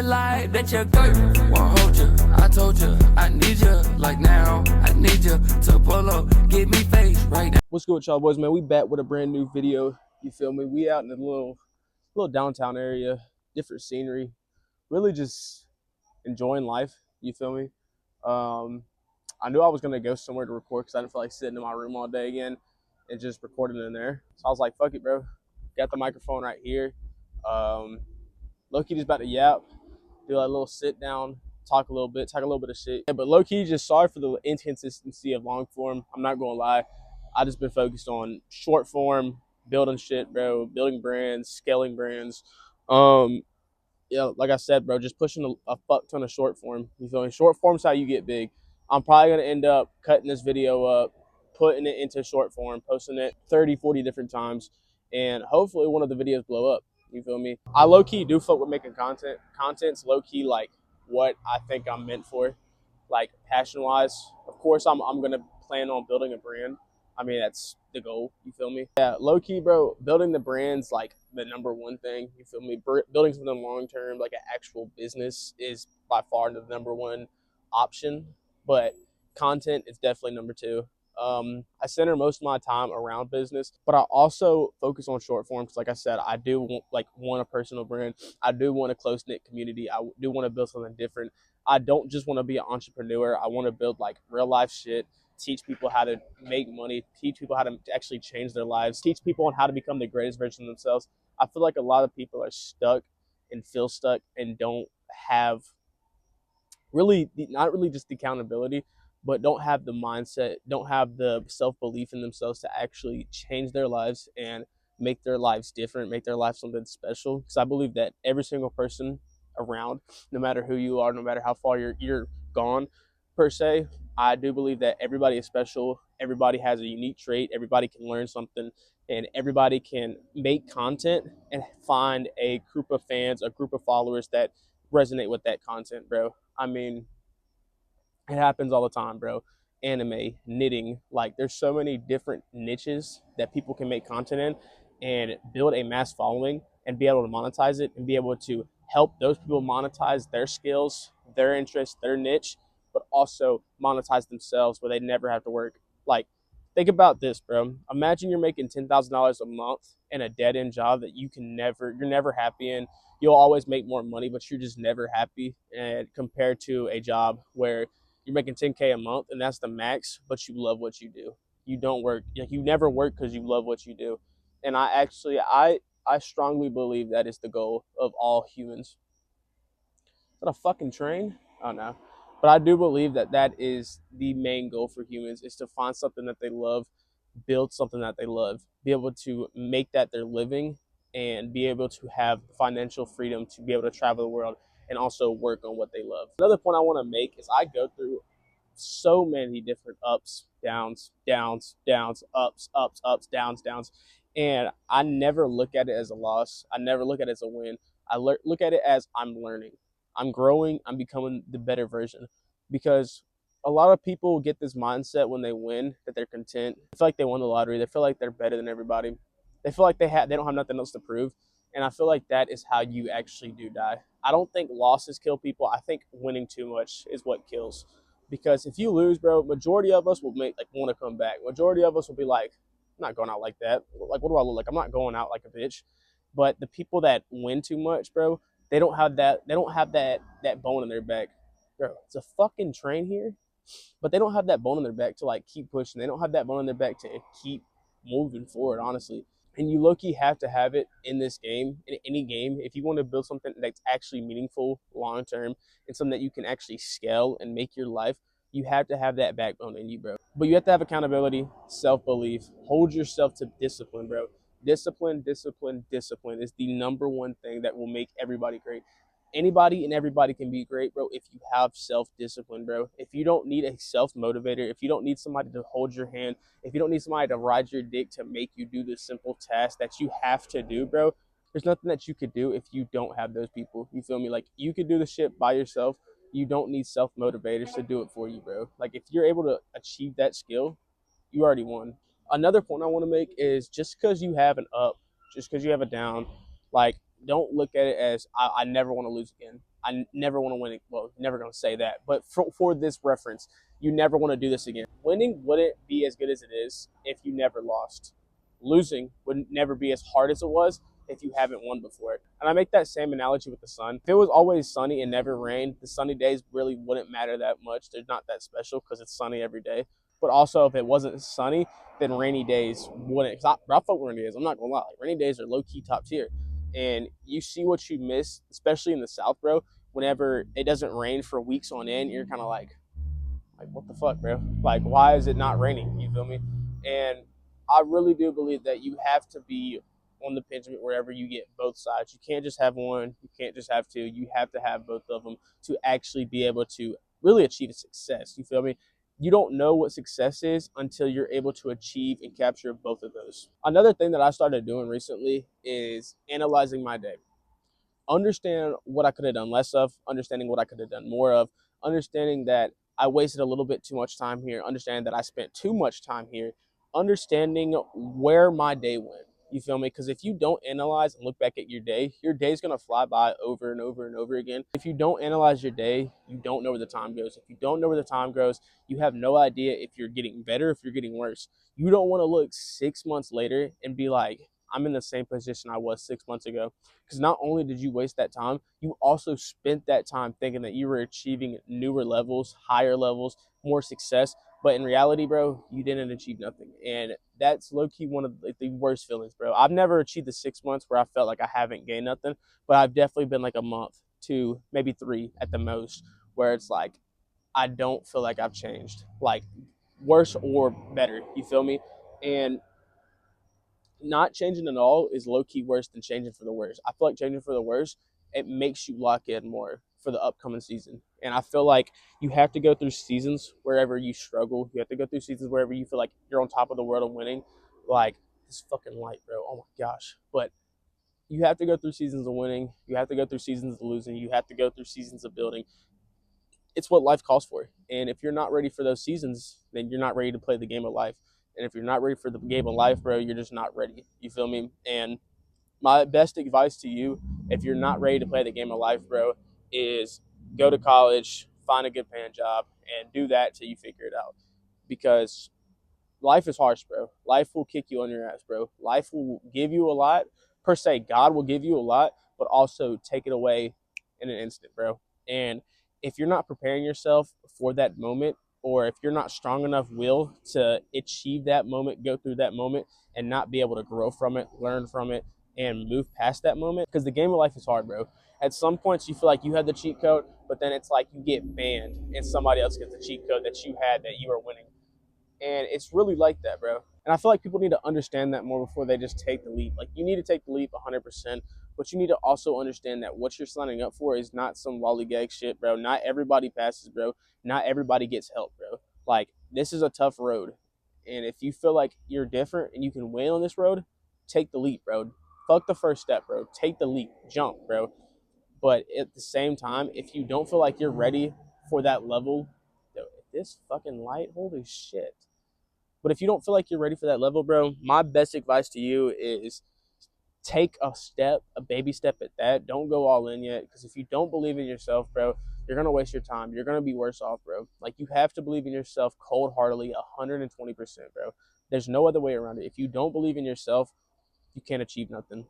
Like that your girl won't hold you. I told you I need you like now. I need you to pull up, give me face right now. What's good with y'all boys, man? We back with a brand new video. You feel me? We out in a little downtown area, different scenery, really just enjoying life. You feel me? I knew I was gonna go somewhere to record because I didn't feel like sitting in my room all day again and just recording in there. So I was like, fuck it, bro. Got the microphone right here. Low-key just about to yap, do a little sit down, talk a little bit of shit. Yeah, but low-key, just sorry for the inconsistency of long form. I'm not gonna lie. I just been focused on short form, building shit, bro, building brands, scaling brands. Yeah, like I said, bro, just pushing a fuck ton of short form. You feel me? Short form's how you get big. I'm probably gonna end up cutting this video up, putting it into short form, posting it 30, 40 different times, and hopefully one of the videos blow up. You feel me? I low-key do fuck with making content. Content's low-key like what I think I'm meant for, like passion-wise. Of course, I'm gonna plan on building a brand. I mean, that's the goal. You feel me? Yeah, low-key, bro, building the brand's like the number one thing. You feel me? Building something long-term, like an actual business, is by far the number one option. But content is definitely number two. I center most of my time around business, but I also focus on short form because, like I said, I do want a personal brand. I do want a close knit community. I do want to build something different. I don't just want to be an entrepreneur. I want to build like real life shit. Teach people how to make money. Teach people how to actually change their lives. Teach people on how to become the greatest version of themselves. I feel like a lot of people are stuck and feel stuck and don't have really, not really just the accountability, but don't have the mindset, don't have the self-belief in themselves to actually change their lives and make their lives different, make their life something special. Because I believe that every single person around, no matter who you are, no matter how far you're gone per se, I do believe that everybody is special. Everybody has a unique trait. Everybody can learn something, and everybody can make content and find a group of fans, a group of followers that resonate with that content, bro. I mean, it happens all the time, bro. Anime, knitting, like there's so many different niches that people can make content in and build a mass following and be able to monetize it and be able to help those people monetize their skills, their interests, their niche, but also monetize themselves where they never have to work. Like, think about this, bro. Imagine you're making $10,000 a month in a dead end job that you're never happy in. You'll always make more money, but you're just never happy. And compared to a job where you're making 10K a month and that's the max, but you love what you do. You don't work, like you never work because you love what you do. And I strongly believe that is the goal of all humans. Is that a fucking train? Oh no. But I do believe that that is the main goal for humans, is to find something that they love, build something that they love, be able to make that their living, and be able to have financial freedom to be able to travel the world and also work on what they love. Another point I want to make is I go through so many different ups, downs, downs, downs, ups, ups, ups, downs, downs. And I never look at it as a loss. I never look at it as a win. I look at it as I'm learning. I'm growing. I'm becoming the better version. Because a lot of people get this mindset when they win that they're content. They feel like they won the lottery. They feel like they're better than everybody. They feel like they don't have nothing else to prove. And I feel like that is how you actually do die. I don't think losses kill people. I think winning too much is what kills. Because if you lose, bro, majority of us will want to come back. Majority of us will be like, I'm not going out like that. Like, what do I look like? I'm not going out like a bitch. But the people that win too much, bro, they don't have that. They don't have that bone in their back, bro. It's a fucking train here, but they don't have that bone in their back to like keep pushing. They don't have that bone in their back to keep moving forward, honestly. And you low-key have to have it in this game, in any game, if you want to build something that's actually meaningful long-term and something that you can actually scale and make your life. You have to have that backbone in you, bro. But you have to have accountability, self-belief, hold yourself to discipline, bro. Discipline, discipline, discipline is the number one thing that will make everybody great. Anybody and everybody can be great, bro, if you have self-discipline, bro. If you don't need a self-motivator, if you don't need somebody to hold your hand, if you don't need somebody to ride your dick to make you do the simple task that you have to do, bro, there's nothing that you could do if you don't have those people. You feel me? Like, you could do the shit by yourself. You don't need self-motivators to do it for you, bro. Like, if you're able to achieve that skill, you already won. Another point I want to make is just because you have an up, just because you have a down, like, don't look at it as I never want to lose again. I never want to win it. Well, never going to say that, but for this reference, you never want to do this again. Winning wouldn't be as good as it is if you never lost. Losing would never be as hard as it was if you haven't won before. And I make that same analogy with the sun. If it was always sunny and never rained, the sunny days really wouldn't matter that much. They're not that special because it's sunny every day. But also, if it wasn't sunny, then rainy days wouldn't. Cause I fuck with rainy days. I'm not gonna lie. Like, rainy days are low key top tier, and you see what you miss, especially in the South, bro. Whenever it doesn't rain for weeks on end, you're kind of like what the fuck, bro? Like, why is it not raining? You feel me? And I really do believe that you have to be on the pendulum wherever you get both sides. You can't just have one. You can't just have two. You have to have both of them to actually be able to really achieve a success. You feel me? You don't know what success is until you're able to achieve and capture both of those. Another thing that I started doing recently is analyzing my day. Understand what I could have done less of, understanding what I could have done more of, understanding that I wasted a little bit too much time here, understanding that I spent too much time here, understanding where my day went. You feel me? Because if you don't analyze and look back at your day's gonna fly by over and over and over again. If you don't analyze your day, you don't know where the time goes. If you don't know where the time goes, you have no idea if you're getting better, if you're getting worse. You don't want to look 6 months later and be like, I'm in the same position I was 6 months ago. Because not only did you waste that time, you also spent that time thinking that you were achieving newer levels, higher levels, more success. But in reality, bro, you didn't achieve nothing. And that's low key one of the worst feelings, bro. I've never achieved the 6 months where I felt like I haven't gained nothing, but I've definitely been like a month, 2, maybe 3 at the most, where it's like I don't feel like I've changed, like worse or better. You feel me? And not changing at all is low key worse than changing for the worse. I feel like changing for the worse, it makes you lock in more for the upcoming season. And I feel like you have to go through seasons wherever you struggle. You have to go through seasons wherever you feel like you're on top of the world and winning. Like this fucking light, bro. Oh my gosh. But you have to go through seasons of winning. You have to go through seasons of losing. You have to go through seasons of building. It's what life calls for. And if you're not ready for those seasons, then you're not ready to play the game of life. And if you're not ready for the game of life, bro, you're just not ready. You feel me? And my best advice to you, if you're not ready to play the game of life, bro, is go to college, find a good paying job, and do that till you figure it out. Because life is harsh, bro. Life will kick you on your ass, bro. Life will give you a lot. Per se, God will give you a lot, but also take it away in an instant, bro. And if you're not preparing yourself for that moment, or if you're not strong enough will to achieve that moment, go through that moment, and not be able to grow from it, learn from it, and move past that moment, because the game of life is hard, bro. At some points, you feel like you had the cheat code, but then it's like you get banned, and somebody else gets the cheat code that you had that you were winning. And it's really like that, bro. And I feel like people need to understand that more before they just take the leap. Like, you need to take the leap 100%, but you need to also understand that what you're signing up for is not some lollygag shit, bro. Not everybody passes, bro. Not everybody gets help, bro. Like, this is a tough road. And if you feel like you're different and you can win on this road, take the leap, bro. Fuck the first step, bro. Take the leap. Jump, bro. But at the same time, if you don't feel like you're ready for that level, this fucking light, holy shit. But if you don't feel like you're ready for that level, bro, my best advice to you is take a step, a baby step at that. Don't go all in yet, because if you don't believe in yourself, bro, you're gonna waste your time. You're gonna be worse off, bro. Like, you have to believe in yourself cold-heartedly, 120%, bro. There's no other way around it. If you don't believe in yourself, you can't achieve nothing.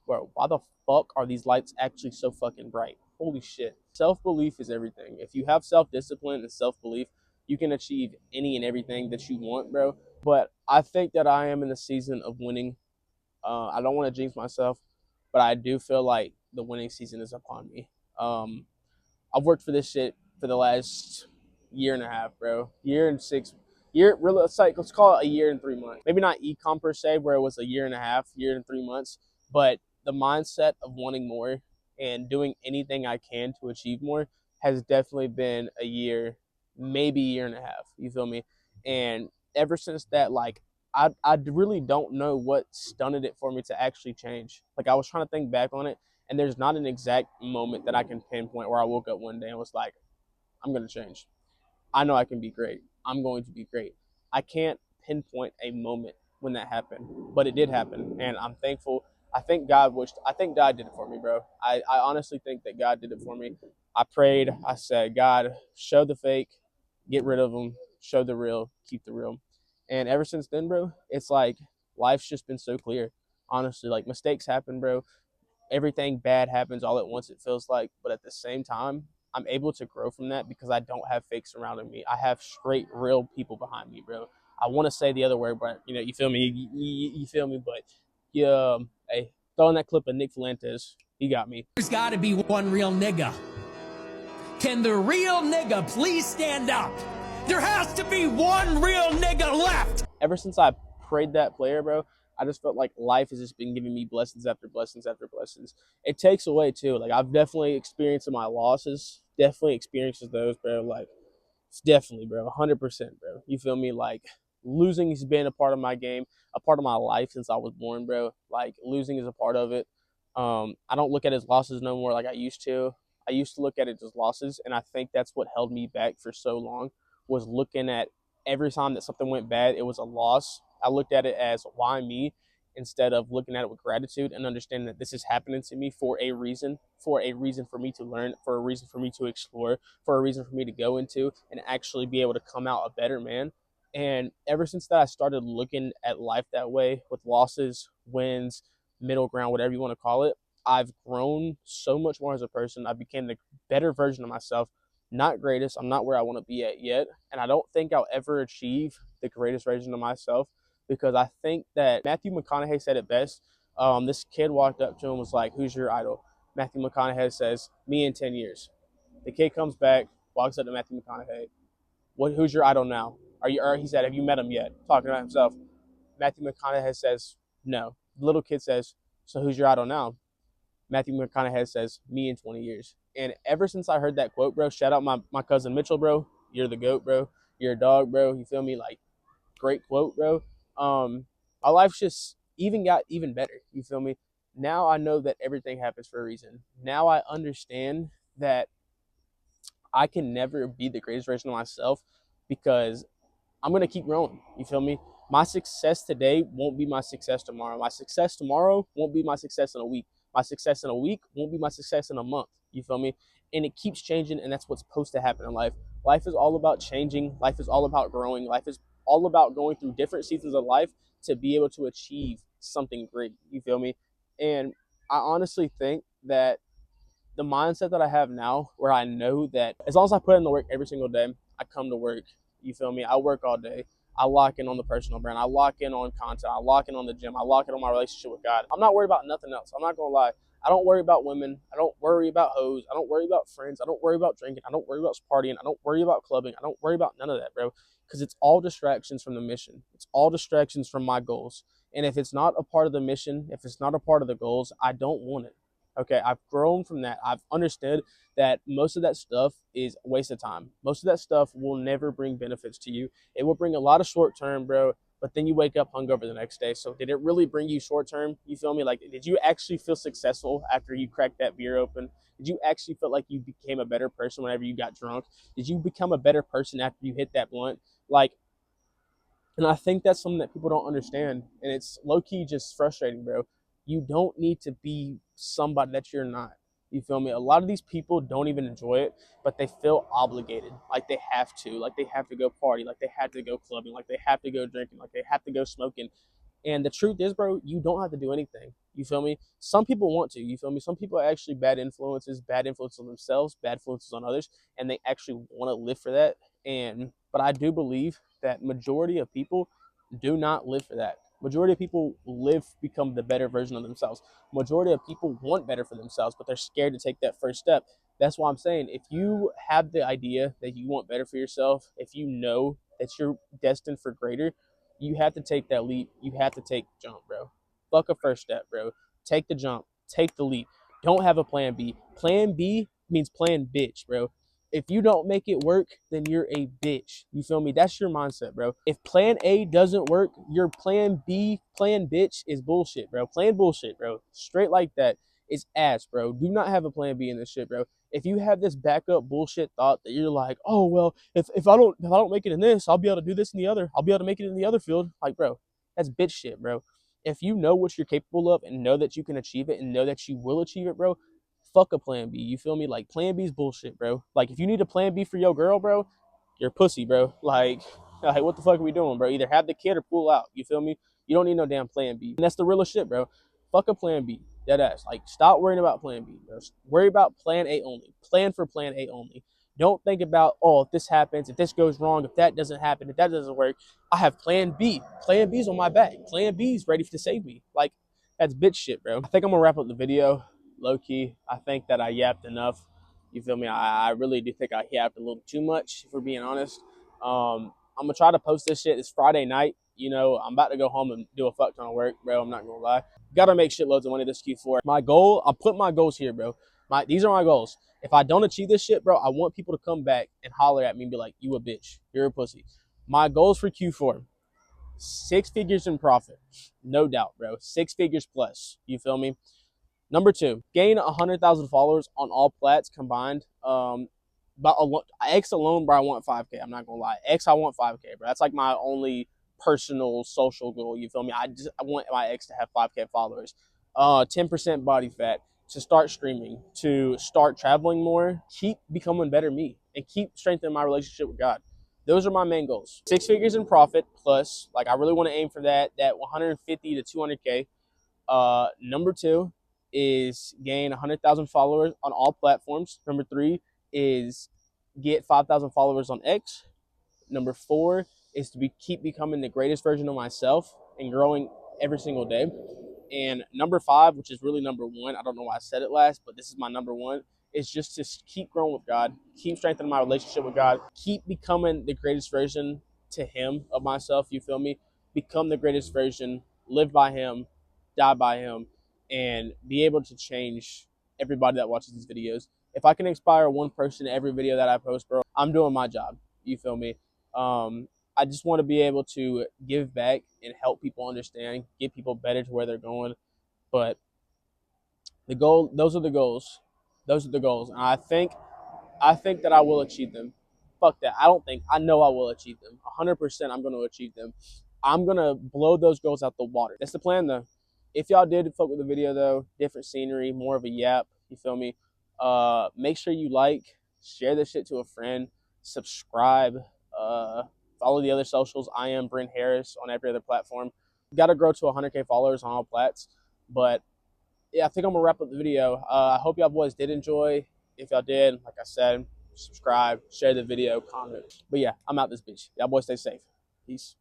Bro, why the fuck are these lights actually so fucking bright? Holy shit. Self-belief is everything. If you have self-discipline and self-belief, you can achieve any and everything that you want, bro. But I think that I am in the season of winning. I don't want to jinx myself, but I do feel like the winning season is upon me. I've worked for this shit for the last year and a half, bro. Year and 6 year really, let's call it a year and 3 months. Maybe not ecom per se, where it was a year and a half, year and 3 months, but the mindset of wanting more and doing anything I can to achieve more has definitely been a year, maybe a year and a half. You feel me? And ever since that, like, I really don't know what stunted it for me to actually change. Like, I was trying to think back on it, and there's not an exact moment that I can pinpoint where I woke up one day and was like, I'm going to change. I know I can be great. I'm going to be great. I can't pinpoint a moment when that happened, but it did happen, and I'm thankful I think God did it for me, bro. I honestly think that God did it for me. I prayed. I said, God, show the fake, get rid of them, show the real, keep the real. And ever since then, bro, it's like life's just been so clear. Honestly, like mistakes happen, bro. Everything bad happens all at once, it feels like. But at the same time, I'm able to grow from that because I don't have fake surrounding me. I have straight, real people behind me, bro. I want to say the other word, but you feel me? You feel me? But yeah, hey, throwing that clip of Nick Fuentes, he got me. There's got to be one real nigga. Can the real nigga please stand up? There has to be one real nigga left. Ever since I prayed that prayer, bro, I just felt like life has just been giving me blessings after blessings after blessings. It takes away too. Like I've definitely experienced my losses, definitely experiences those, bro. Like it's definitely, bro, 100%, bro. You feel me? Like losing has been a part of my game, a part of my life since I was born, bro. Like losing is a part of it. I don't look at it as losses no more like I used to. I used to look at it as losses, and I think that's what held me back for so long was looking at every time that something went bad, it was a loss. I looked at it as why me instead of looking at it with gratitude and understanding that this is happening to me for a reason for me to learn, for a reason for me to explore, for a reason for me to go into and actually be able to come out a better man. And ever since that, I started looking at life that way with losses, wins, middle ground, whatever you want to call it. I've grown so much more as a person. I became the better version of myself. Not greatest. I'm not where I want to be at yet. And I don't think I'll ever achieve the greatest version of myself because I think that Matthew McConaughey said it best. This kid walked up to him and was like, "Who's your idol?" Matthew McConaughey says, "Me in 10 years." The kid comes back, walks up to Matthew McConaughey. Who's your idol now? He said, "Have you met him yet?" Talking about himself. Matthew McConaughey says, "No." The little kid says, "So who's your idol now?" Matthew McConaughey says, "Me in 20 years." And ever since I heard that quote, bro, shout out my cousin Mitchell, bro. You're the GOAT, bro. You're a dog, bro. You feel me? Like, great quote, bro. My life's just got even better. You feel me? Now I know that everything happens for a reason. Now I understand that I can never be the greatest version of myself because I'm gonna keep growing. You feel me? My success today won't be my success tomorrow. My success tomorrow won't be my success in a week. My success in a week won't be my success in a month. You feel me? And it keeps changing, and that's what's supposed to happen in life. Life is all about changing. Life is all about growing. Life is all about going through different seasons of life to be able to achieve something great. You feel me? And I honestly think that the mindset that I have now, where I know that as long as I put in the work every single day, I come to work. You feel me? I work all day. I lock in on the personal brand. I lock in on content. I lock in on the gym. I lock in on my relationship with God. I'm not worried about nothing else. I'm not gonna lie. I don't worry about women. I don't worry about hoes. I don't worry about friends. I don't worry about drinking. I don't worry about partying. I don't worry about clubbing. I don't worry about none of that, bro. Because it's all distractions from the mission. It's all distractions from my goals. And if it's not a part of the mission, if it's not a part of the goals, I don't want it. Okay, I've grown from that. I've understood that most of that stuff is a waste of time. Most of that stuff will never bring benefits to you. It will bring a lot of short term, bro, but then you wake up hungover the next day. So did it really bring you short term? You feel me? Like, did you actually feel successful after you cracked that beer open? Did you actually feel like you became a better person whenever you got drunk? Did you become a better person after you hit that blunt? Like, and I think that's something that people don't understand. And it's low key just frustrating, bro. You don't need to be somebody that you're not. You feel me? A lot of these people don't even enjoy it, but they feel obligated. Like they have to. Like they have to go party. Like they have to go clubbing. Like they have to go drinking. Like they have to go smoking. And the truth is, bro, you don't have to do anything. You feel me? Some people want to. You feel me? Some people are actually bad influences on themselves, bad influences on others, and they actually want to live for that. But I do believe that majority of people do not live for that. Majority of people become the better version of themselves. Majority of people want better for themselves, but they're scared to take that first step. That's why I'm saying if you have the idea that you want better for yourself, if you know that you're destined for greater, you have to take that leap. You have to take the jump, bro. Fuck a first step, bro. Take the jump. Take the leap. Don't have a plan B. Plan B means plan bitch, bro. If you don't make it work, then you're a bitch. You feel me? That's your mindset, bro. If plan A doesn't work, your plan B, plan bitch is bullshit, bro. Plan bullshit, bro. Straight like that is ass, bro. Do not have a plan B in this shit, bro. If you have this backup bullshit thought that you're like, oh well, if I don't make it in this, I'll be able to do this in the other. I'll be able to make it in the other field. Like, bro, that's bitch shit, bro. if you know what you're capable of and know that you can achieve it and know that you will achieve it, bro, fuck a plan B. You feel me? Like, plan B is bullshit, bro. Like, if you need a plan B for your girl, bro, you're pussy, bro. Like, what the fuck are we doing, bro? Either have the kid or pull out. You feel me? You don't need no damn plan B. And that's the realest shit, bro. Fuck a plan B. Dead ass. Like, stop worrying about plan B, bro. Worry about plan A only. Plan for plan A only. Don't think about, oh, if this happens, if this goes wrong, if that doesn't happen, if that doesn't work, I have plan B. Plan B's on my back. Plan B's ready to save me. Like, that's bitch shit, bro. I think I'm gonna wrap up the video. Low key, I think that I yapped enough. You feel me? I really do think I yapped a little too much, if we're being honest. I'm gonna try to post this shit. It's Friday night. You know, I'm about to go home and do a fuck ton of work, bro. I'm not gonna lie. Gotta make shitloads of money this Q4. My goal, I'll put my goals here, bro. These are my goals. If I don't achieve this shit, bro, I want people to come back and holler at me and be like, you a bitch. You're a pussy. My goals for Q4, 6 figures in profit. No doubt, bro. 6 figures plus. You feel me? Number 2, gain 100,000 followers on all plats combined. But X alone, bro, I want 5K. I'm not gonna lie. X, I want 5K, bro. That's like my only personal social goal. You feel me? I want my X to have 5K followers. 10% body fat, to start streaming, to start traveling more, keep becoming better me, and keep strengthening my relationship with God. Those are my main goals. 6 figures in profit plus, like, I really want to aim for that 150 to 200K. Number 2 is gain 100,000 followers on all platforms. Number 3 is get 5,000 followers on X. Number 4 is to keep becoming the greatest version of myself and growing every single day. And number 5, which is really number 1, I don't know why I said it last, but this is my number 1, is just to keep growing with God, keep strengthening my relationship with God, keep becoming the greatest version to Him of myself, you feel me? Become the greatest version, live by Him, die by Him, and be able to change everybody that watches these videos. If I can inspire one person in every video that I post, bro, I'm doing my job, you feel me? I just want to be able to give back and help people understand, get people better to where they're going. But those are the goals. Those are the goals. And I think that I will achieve them. Fuck that. I know I will achieve them. 100% I'm going to achieve them. I'm going to blow those goals out the water. That's the plan, though. If y'all did fuck with the video, though, different scenery, more of a yap, you feel me? Make sure you like, share this shit to a friend, subscribe, follow the other socials. I am Brent Harris on every other platform. Got to grow to 100K followers on all plats. But yeah, I think I'm gonna wrap up the video. I hope y'all boys did enjoy. If y'all did, like I said, subscribe, share the video, comment. But yeah, I'm out this bitch. Y'all boys stay safe. Peace.